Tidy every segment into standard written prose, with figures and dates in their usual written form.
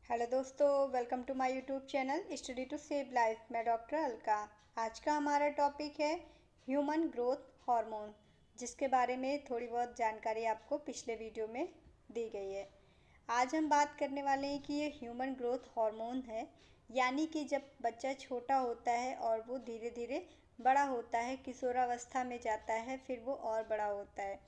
Hello दोस्तों, welcome to my YouTube channel study to save life. मैं doctor Alka. आज का हमारा टॉपिक है ह्यूमन ग्रोथ हार्मोन, जिसके बारे में थोड़ी बहुत जानकारी आपको पिछले वीडियो में दी गई है। आज हम बात करने वाले हैं कि ये ह्यूमन ग्रोथ हार्मोन है, यानी कि जब बच्चा छोटा होता है और वो धीरे धीरे बड़ा होता है, किशोरावस्था में जाता है, फिर वो और बड़ा होता है,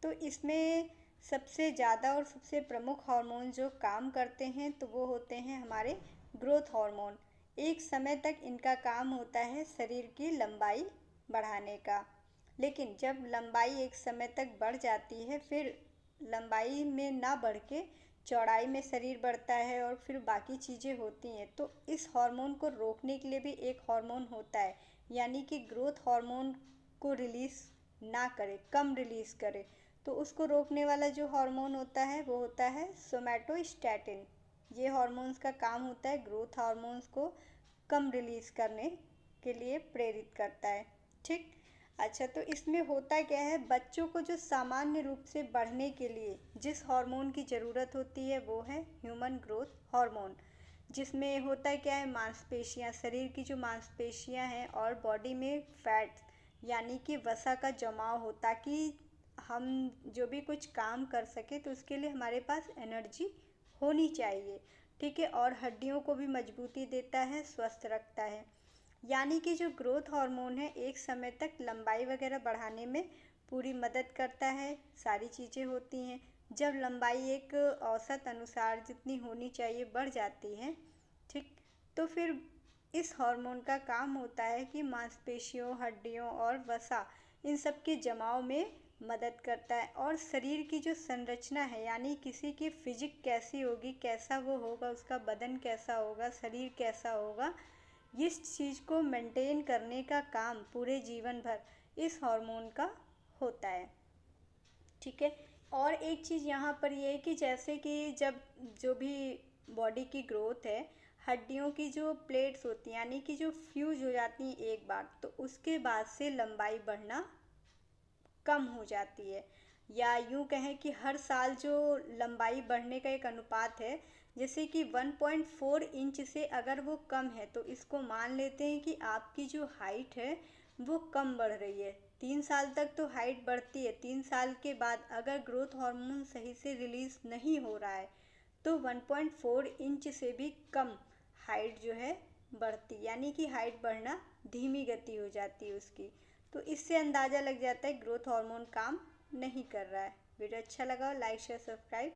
तो इसमें सबसे ज़्यादा और सबसे प्रमुख हार्मोन जो काम करते हैं तो वो होते हैं हमारे ग्रोथ हार्मोन। एक समय तक इनका काम होता है शरीर की लंबाई बढ़ाने का, लेकिन जब लंबाई एक समय तक बढ़ जाती है, फिर लंबाई में ना बढ़ के चौड़ाई में शरीर बढ़ता है और फिर बाकी चीज़ें होती हैं, तो इस हार्मोन को रोकने के लिए भी एक हार्मोन होता है, यानी कि ग्रोथ हार्मोन को रिलीज़ ना करे, कम रिलीज़ करे, तो उसको रोकने वाला जो हार्मोन होता है वो होता है सोमैटोस्टैटिन। ये हार्मोन्स का काम होता है ग्रोथ हार्मोन्स को कम रिलीज़ करने के लिए प्रेरित करता है। ठीक। अच्छा, तो इसमें होता क्या है, बच्चों को जो सामान्य रूप से बढ़ने के लिए जिस हार्मोन की ज़रूरत होती है वो है ह्यूमन ग्रोथ हार्मोन, जिसमें होता है क्या है, मांसपेशियां, शरीर की जो मांसपेशियां हैं और बॉडी में फैट्स यानी कि वसा का जमाव हो, ताकि हम जो भी कुछ काम कर सके तो उसके लिए हमारे पास एनर्जी होनी चाहिए। ठीक है। और हड्डियों को भी मजबूती देता है, स्वस्थ रखता है। यानी कि जो ग्रोथ हार्मोन है एक समय तक लंबाई वगैरह बढ़ाने में पूरी मदद करता है, सारी चीज़ें होती हैं। जब लंबाई एक औसत अनुसार जितनी होनी चाहिए बढ़ जाती है, ठीक, तो फिर इस हार्मोन का काम होता है कि मांसपेशियों, हड्डियों और वसा इन सब के जमाव में मदद करता है। और शरीर की जो संरचना है, यानी किसी की फिजिक कैसी होगी, कैसा वो होगा, उसका बदन कैसा होगा, शरीर कैसा होगा, इस चीज़ को मेंटेन करने का काम पूरे जीवन भर इस हार्मोन का होता है। ठीक है। और एक चीज़ यहाँ पर ये है कि जैसे कि जब जो भी बॉडी की ग्रोथ है, हड्डियों की जो प्लेट्स होती हैं यानी कि जो फ्यूज हो जाती हैं एक बार, तो उसके बाद से लंबाई बढ़ना कम हो जाती है। या यूँ कहें कि हर साल जो लंबाई बढ़ने का एक अनुपात है, जैसे कि 1.4 इंच से अगर वो कम है तो इसको मान लेते हैं कि आपकी जो हाइट है वो कम बढ़ रही है। 3 साल तक तो हाइट बढ़ती है, 3 साल के बाद अगर ग्रोथ हार्मोन सही से रिलीज़ नहीं हो रहा है तो 1.4 इंच से भी कम हाइट जो है बढ़ती, यानी कि हाइट बढ़ना धीमी गति हो जाती है उसकी। तो इससे अंदाज़ा लग जाता है ग्रोथ हार्मोन काम नहीं कर रहा है। वीडियो अच्छा लगा हो लाइक शेयर सब्सक्राइब